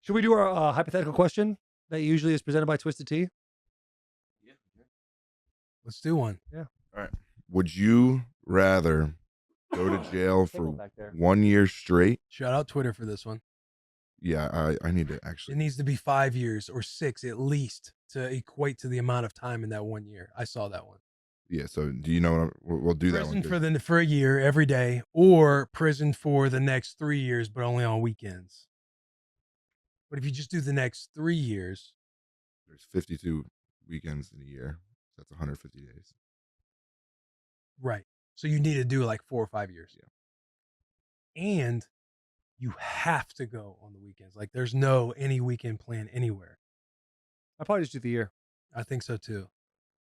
Should we do our hypothetical question that usually is presented by Twisted Tea? Yeah. Let's do one. Yeah. All right. Would you rather go to jail Table for back there. 1 year straight? Shout out Twitter for this one. Yeah, I need to It actually. needs to be 5 years or 6 at least to equate to the amount of time in that 1 year. I saw that one. Yeah. So do you know what we'll do that Prison one? for a year every day, or prison for the next 3 years, but only on weekends. But if you just do the next 3 years, There's 52 weekends in a year. That's 150 days. right? So you need to do like 4 or 5 years. Yeah. And you have to go on the weekends. Like there's no any weekend plan anywhere. I'll probably just do the year. I think so too.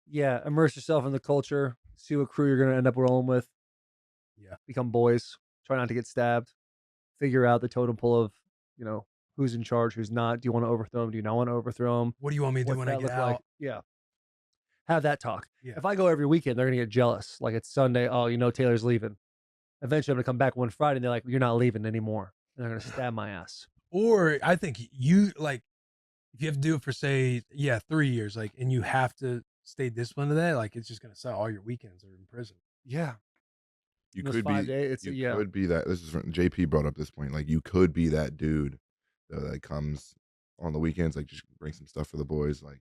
Yeah, immerse yourself in the culture. See what crew you're going to end up rolling with. Yeah. Become boys. Try not to get stabbed. Figure out the totem pole of, who's in charge, who's not. Do you want to overthrow him? Do you not want to overthrow him? What do you want me to do What's when I that get look out? like? Yeah. Have that talk. Yeah. If I go every weekend, they're going to get jealous. Like it's Sunday. Oh, Taylor's leaving. Eventually, I'm going to come back one Friday and they're like, you're not leaving anymore. And they're going to stab my ass. Or I think you like, if you have to do it for say, 3 years, like, and you have to stay disciplined to that, like it's just going to sell all your weekends are in prison. Yeah. You Those could 5 be. days, Could be that. This is from JP brought up this point. Like you could be that dude that comes on the weekends, like just bring some stuff for the boys. Like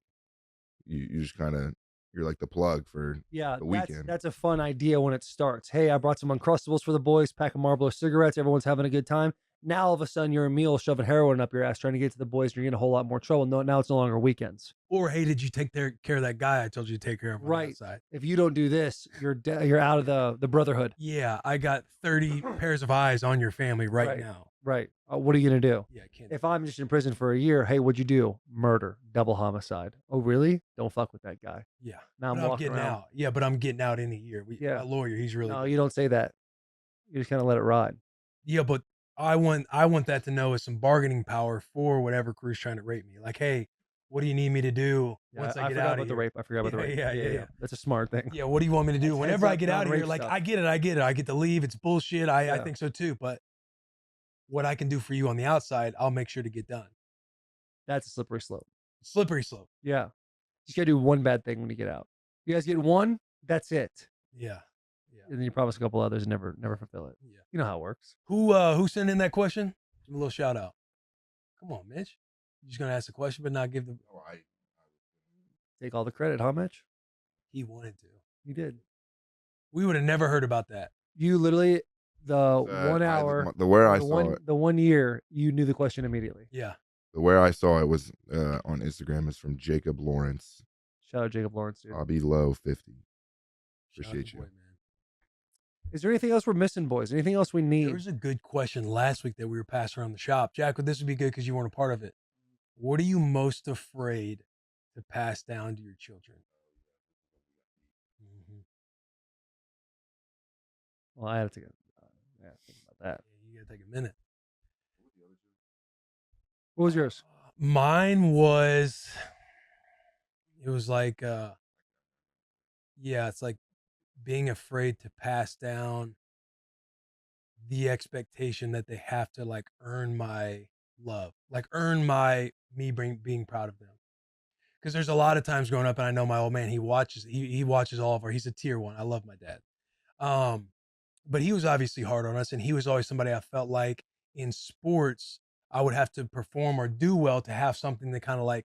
you just kind of you're like the plug for the weekend. That's a fun idea when it starts. Hey, I brought some Uncrustables for the boys, pack of Marlboro cigarettes. Everyone's having a good time. Now all of a sudden you're a mule shoving heroin up your ass trying to get to the boys. And you're in a whole lot more trouble. No, now it's no longer weekends. Or hey, did you take care of that guy I told you to take care of on the Right. outside? If you don't do this, you're out of the brotherhood. Yeah, I got 30 pairs of eyes on your family right now. Right. What are you gonna do? Yeah, I can't. If I'm just in prison for a year, hey, what'd you do? Murder, double homicide. Oh, really? Don't fuck with that guy. Yeah. Now But I'm walking getting around. out. Yeah, but I'm getting out in a year. Yeah. My lawyer, he's really No, good. you don't say that. You just kind of let it ride. Yeah, but I want that to know is some bargaining power for whatever crew's trying to rape me. Like, hey, what do you need me to do once I get out of here? I forgot about the rape. Yeah. That's a smart thing. Yeah, what do you want me to do? That's Whenever heads I up, get out of here, non-rape like stuff. I get it. I get to leave. It's bullshit. I think so too. But what I can do for you on the outside, I'll make sure to get done. That's a slippery slope. Slippery slope. Yeah. You just gotta do one bad thing when you get out. You guys get one, that's it. Yeah. And then you promise a couple others and never fulfill it. Yeah. You know how it works. Who sent in that question? Give him a little shout out. Come on, Mitch. You're just gonna ask the question, but not give the. Take all the credit, huh, Mitch? He wanted to. You did. We would have never heard about that. You literally the 1 hour, the 1 year, you knew the question immediately. Yeah. The where I saw it was on Instagram is from Jacob Lawrence. Shout out Jacob Lawrence, dude. Bobby Lowe 50. Shout out Appreciate to you. boy, man. Is there anything else we're missing, boys? Anything else we need? There was a good question last week that we were passing around the shop. Jack, this would be good because you weren't a part of it. What are you most afraid to pass down to your children? Mm-hmm. Well, I have to think about that. You gotta take a minute. What was yours? Mine was. It was like, it's like being afraid to pass down the expectation that they have to like earn my love, like earn me being proud of them. Because there's a lot of times growing up, and I know my old man, he watches all of our, he's a tier one. I love my dad. But he was obviously hard on us, and he was always somebody I felt like in sports, I would have to perform or do well to have something to kind of like,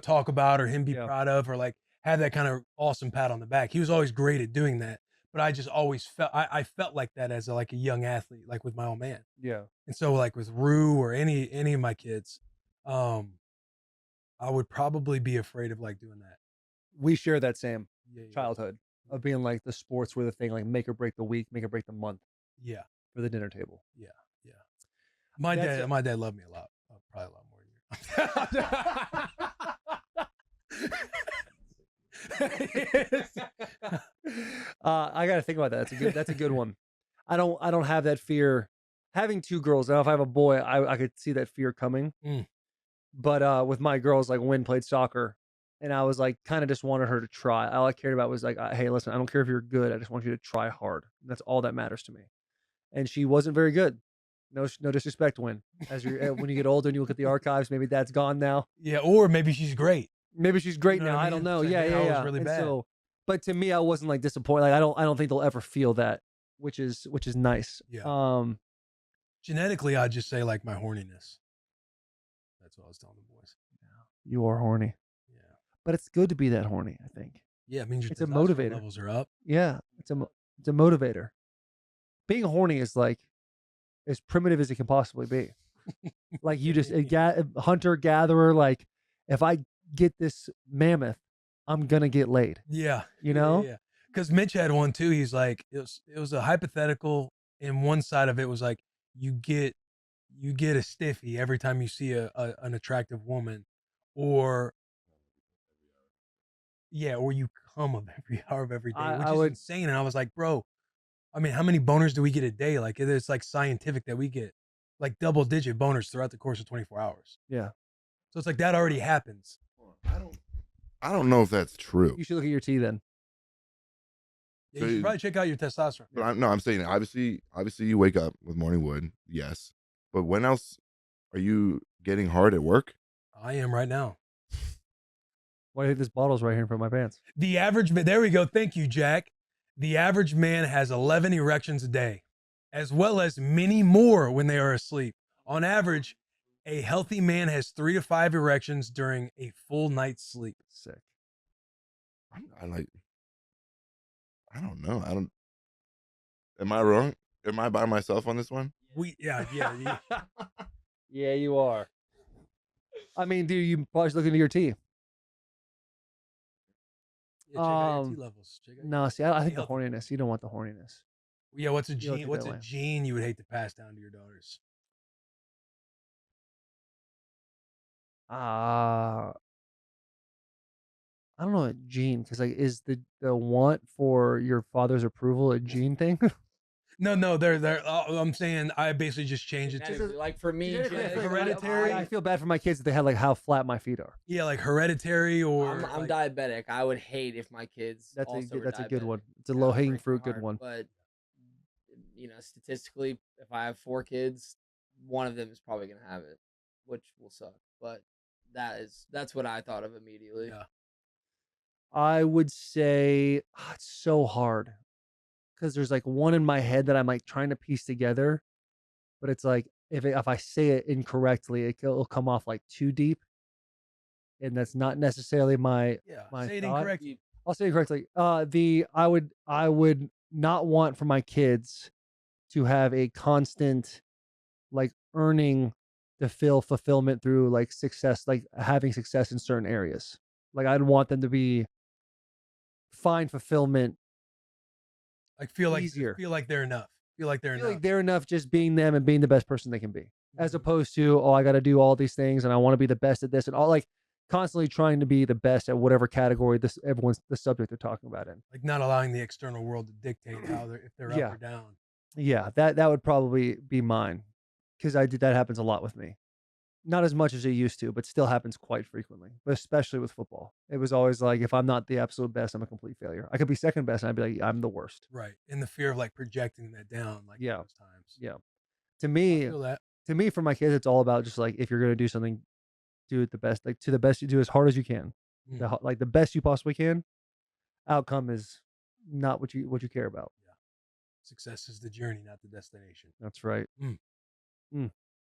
talk about or him be proud of, or like have that kind of awesome pat on the back. He was always great at doing that. But I just always felt, I felt like that as a young athlete, like with my old man. Yeah. And so like with Rue or any of my kids, I would probably be afraid of like doing that. We share that same childhood of being like the sports were the thing, like make or break the week, make or break the month. Yeah. For the dinner table. Yeah. My dad loved me a lot. Probably a lot more than you. I got to think about that. That's a good one. I don't have that fear. Having two girls now, if I have a boy, I could see that fear coming. But with my girls, like Wynn played soccer, and I was like, kind of just wanted her to try. All I cared about was like, hey, listen, I don't care if you're good. I just want you to try hard. That's all that matters to me. And she wasn't very good. No disrespect, when you get older and you look at the archives, maybe that's gone now. Yeah, or maybe she's great. Maybe she's great know what now. I I don't mean? know. It's like, Yeah, man, I was yeah. really And bad. so, but to me, I wasn't like disappointed. Like I don't think they'll ever feel that, which is nice. Yeah. Genetically, I'd just say like my horniness. That's what I was telling the boys. You are horny. Yeah. But it's good to be that horny, I think. Yeah, it means your It's a testosterone motivator. levels are up. Yeah, it's a motivator. Being horny is like as primitive as it can possibly be. Like you just a hunter gatherer. Like if I get this mammoth, I'm gonna get laid. Yeah. You know? Yeah. Because Mitch had one too. He's like, it was a hypothetical, and one side of it was like you get a stiffy every time you see an attractive woman, or or you come of every hour of every day, which is insane. And I was like, bro, I mean, how many boners do we get a day? Like it's like scientific that we get like double digit boners throughout the course of 24 hours. Yeah. So it's like that already happens. I don't know if that's true. You should look at your T then. Yeah, you should probably check out your testosterone. But I'm saying obviously you wake up with morning wood, yes. But when else are you getting hard at work? I am right now. Why do you think this bottle's right here in front of my pants? The average man, there we go. Thank you, Jack. The average man has 11 erections a day, as well as many more when they are asleep. On average, a healthy man has 3 to 5 erections during a full night's sleep. Sick. I don't know. Am I wrong? Am I by myself on this one? Yeah. Yeah, you are. I mean, dude, you probably should look into your T. Yeah, check out your T levels. No, see, I think the horniness. You don't want the horniness. Yeah, what's a gene you would hate to pass down to your daughters? I don't know a gene, because like, is the want for your father's approval a gene thing? No, they're. I'm saying I basically just changed it to like for me, hereditary. I feel bad for my kids that they had like how flat my feet are. Yeah, like hereditary, or I'm diabetic. I would hate if my kids. That's a good one. It's a low hanging fruit, good one. But statistically, if I have 4 kids, one of them is probably gonna have it, which will suck. But that's what I thought of immediately. Yeah. I would say it's so hard, because there's like one in my head that I'm like trying to piece together, but it's like if I say it incorrectly, it'll come off like too deep, and that's not necessarily my say it thought. incorrectly. I'll say it correctly. I would not want for my kids to have a constant like earning to feel fulfillment through like success, like having success in certain areas. Like I'd want them to find fulfillment. Like feel like easier. Feel like they're enough. Feel like they're enough just being them and being the best person they can be, as opposed to, I got to do all these things and I want to be the best at this and all, like constantly trying to be the best at whatever category everyone's the subject they're talking about in. Like not allowing the external world to dictate if they're up or down. Yeah, that would probably be mine, because that happens a lot with me. Not as much as it used to, but still happens quite frequently, but especially with football. It was always like, if I'm not the absolute best, I'm a complete failure. I could be second best and I'd be like, I'm the worst. Right. And the fear of like projecting that down, like those times. Yeah. To me, for my kids, it's all about just like, if you're going to do something, do it the best, like to the best you do as hard as you can, like the best you possibly can. Outcome is not what you care about. Yeah. Success is the journey, not the destination. That's right.